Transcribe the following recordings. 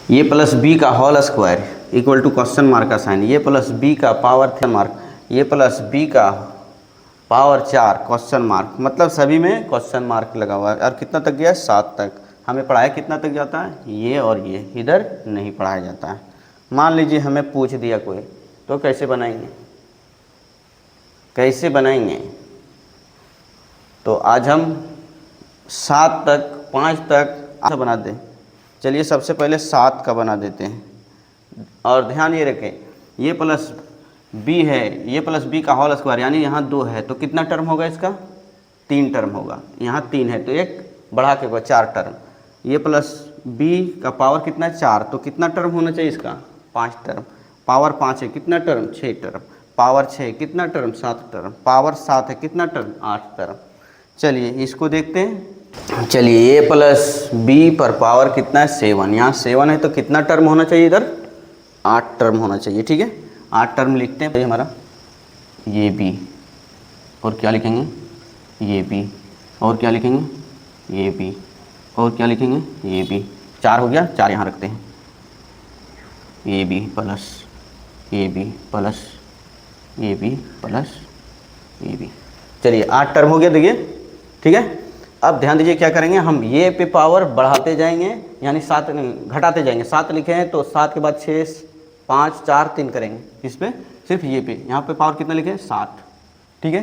ये plus B का whole square equal to question mark का साइन, ये प्लस बी का पावर 3 मार्क, ये प्लस बी का पावर 4 क्वेश्चन मार्क, मतलब सभी में क्वेश्चन मार्क लगा हुआ है। और कितना तक गया है? 7 तक। हमें पढ़ाया कितना तक जाता है? ये और ये, इधर नहीं पढ़ाया जाता है। मान लीजिए हमें पूछ दिया कोई, तो कैसे बनाएंगे? कैसे बनाएंगे? तो आज हम 7 तक 5 तक बना दें। चलिए सबसे पहले 7 का बना देते हैं। और ध्यान ये रखें, ये प्लस बी है, ये प्लस बी का होल स्क्वायर, यानी यहाँ 2 है तो कितना टर्म होगा इसका? 3 टर्म होगा। यहाँ 3 है तो एक बढ़ा के होगा 4 टर्म। ये प्लस बी का पावर कितना है? 4, तो कितना टर्म होना चाहिए इसका? 5 टर्म। पावर 5 है, कितना टर्म? 6 टर्म। पावर 6 कितना टर्म? 7 टर्म। पावर 7 है, कितना टर्म? 8 टर्म। चलिए इसको देखते हैं। चलिए ए प्लस बी पर पावर कितना है? 7। यहाँ 7 है तो कितना टर्म होना चाहिए? इधर 8 टर्म होना चाहिए। ठीक है, 8 टर्म लिखते हैं। हमारा ये बी, और क्या लिखेंगे? ये बी, और क्या लिखेंगे? ये बी, और क्या लिखेंगे? ये बी। 4 हो गया, 4 यहाँ रखते हैं। ये बी प्लस ये बी प्लस ये बी प्लस ये बी। चलिए 8 टर्म हो गया, देखिए। ठीक है, अब ध्यान दीजिए क्या करेंगे हम? ये पे पावर बढ़ाते जाएंगे, यानी 7 घटाते जाएंगे। 7 लिखे हैं तो 7 के बाद 6 5 4 3 करेंगे। इस पे सिर्फ ये पे, यहाँ पे पावर कितना लिखे? 7। ठीक है,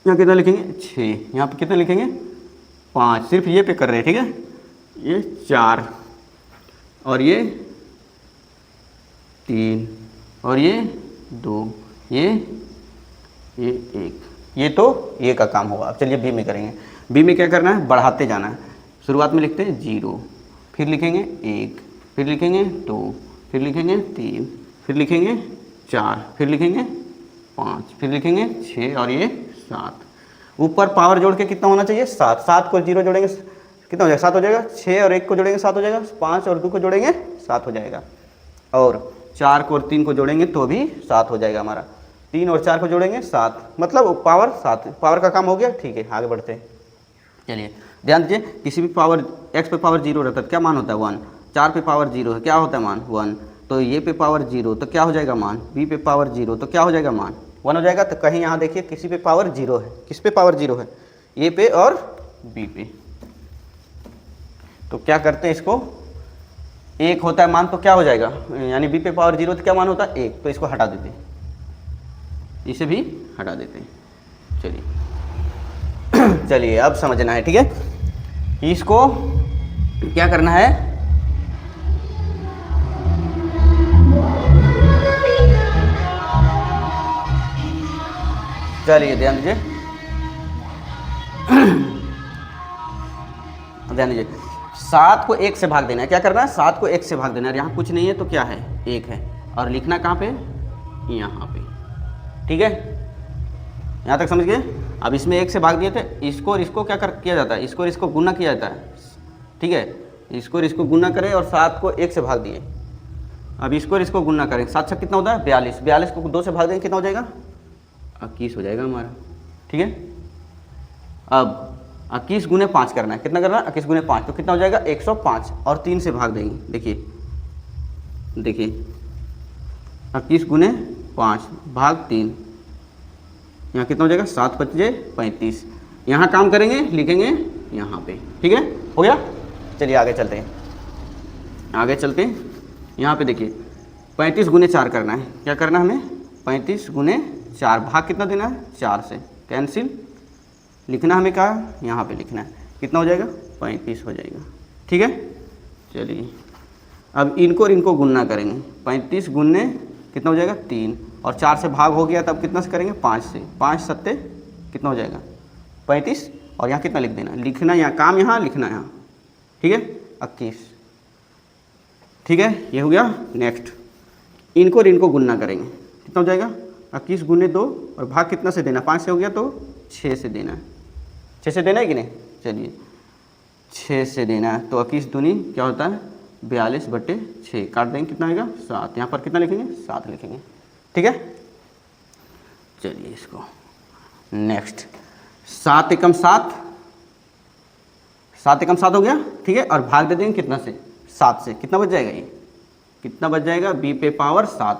यहाँ कितना लिखेंगे? 6। यहाँ पे कितना लिखेंगे? 5। सिर्फ ये पे कर रहे हैं। ठीक है, ये 4 और ये 3 और ये 2, ये 1। ये तो ये का काम होगा। अब चलिए बी में करेंगे। बी में क्या करना है? बढ़ाते जाना है। शुरुआत में लिखते हैं 0, फिर लिखेंगे 1, फिर लिखेंगे 2, फिर लिखेंगे 3, फिर लिखेंगे 4, फिर लिखेंगे 5, फिर लिखेंगे 6 और ये 7। ऊपर पावर जोड़ के कितना होना चाहिए? 7। 7 को 0 जोड़ेंगे कितना हो जाएगा? 7 हो जाएगा। 6 और 1 को जोड़ेंगे 7 हो जाएगा। 5 और 2 को जोड़ेंगे 7 हो जाएगा। और 4 को और 3 को जोड़ेंगे तो भी 7 हो जाएगा हमारा। 3 और 4 को जोड़ेंगे 7, मतलब पावर 7। पावर का काम हो गया। ठीक है, आगे बढ़ते हैं। चलिए ध्यान दीजिए, किसी भी पावर x पे पावर 0 रहता है क्या मान होता है? 1। 4 पे पावर 0 है, क्या होता है मान? 1। तो ये पे पावर 0 तो क्या हो जाएगा मान? b पे पावर 0 तो क्या हो जाएगा मान? 1 हो जाएगा। तो कहीं यहाँ देखिए किसी पे पावर 0 है, किस पे पावर 0 है? a पे और b पे। तो क्या करते हैं इसको? 1 होता है मान तो क्या हो जाएगा? यानी b पे पावर 0 तो क्या मान होता है? 1। तो इसको हटा देते हैं, इसे भी हटा देते हैं। चलिए चलिए अब समझना है। ठीक है, इसको क्या करना है? चलिए ध्यान दीजिए, ध्यान दीजिए। 7 को 1 से भाग देना है। क्या करना है? 7 को 1 से भाग देना है। यहाँ कुछ नहीं है तो क्या है? 1 है। और लिखना कहाँ पे? यहाँ पे। ठीक है, यहाँ तक समझ गए? अब इसमें 1 से भाग दिए थे, इसको और इसको क्या किया जाता है? इसको और इसको गुना किया जाता है। ठीक है, इसको और इसको गुना करें और 7 को 1 से भाग दिए। अब इसको और इसको गुना करें, 7 कितना होता है? 42। 42 को 2 से भाग देंगे, कितना हो जाएगा? 21 हो जाएगा हमारा। ठीक है, अब 21 गुने 5 करना है। कितना करना है? 21 गुने 5 तो कितना हो जाएगा? 105। और 3 से भाग देंगे। देखिए देखिए, 21 गुने 5 भाग 3, यहाँ कितना हो जाएगा? 7 5 35। यहाँ काम करेंगे, लिखेंगे यहाँ पे। ठीक है, हो गया। चलिए आगे चलते हैं, आगे चलते हैं। यहाँ पे देखिए 35 गुने 4 करना है। क्या करना है हमें? 35 गुने 4 भाग कितना देना है? 4 से। कैंसिल लिखना हमें कहा? यहाँ पे लिखना है। कितना हो जाएगा? 35 हो जाएगा। ठीक है, चलिए अब इनको और इनको गुणना करेंगे। 35 गुने कितना हो जाएगा? 3। और 4 से भाग हो गया, तब कितना से करेंगे? 5 से। 5 7 कितना हो जाएगा? 35। और यहाँ कितना लिख देना? लिखना यहाँ काम, यहाँ लिखना यहाँ। ठीक है, 21। ठीक है, ये हो गया। नेक्स्ट इनको और इनको गुणना करेंगे। कितना हो जाएगा? 21 गुने 2 और भाग कितना से देना? 5 से हो गया तो 6 से देना है। 6 से देना है कि नहीं? चलिए 6 से देना है। तो 21 दूनी क्या होता है? 42/6। काट देंगे, कितना आएगा? 7। यहाँ पर कितना लिखेंगे? 7 लिखेंगे। ठीक है, चलिए इसको नेक्स्ट। 7 एकम 7, 7 एकम 7 हो गया। ठीक है, और भाग दे देंगे कितना से? 7 से कितना बच जाएगा, ये कितना बच जाएगा, b पे पावर 7,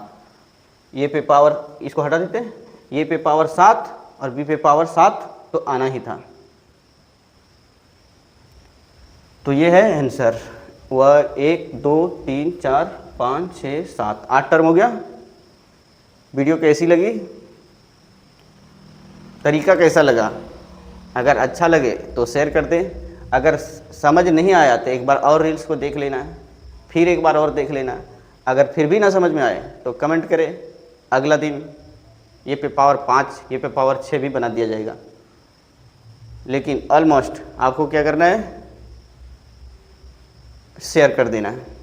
ये पे पावर, इसको हटा देते हैं, ये पे पावर 7 और b पे पावर 7 तो आना ही था। तो ये है आंसर, वह 1 2 3 4 5 6 7 8 टर्म हो गया। वीडियो कैसी लगी, तरीका कैसा लगा? अगर अच्छा लगे तो शेयर कर दें, अगर समझ नहीं आया तो एक बार और रील्स को देख लेना, फिर एक बार और देख लेना। अगर फिर भी ना समझ में आए तो कमेंट करें, अगला दिन ये पे पावर 5 ये पे पावर 6 भी बना दिया जाएगा। लेकिन ऑलमोस्ट आपको क्या करना है, शेयर कर देना है।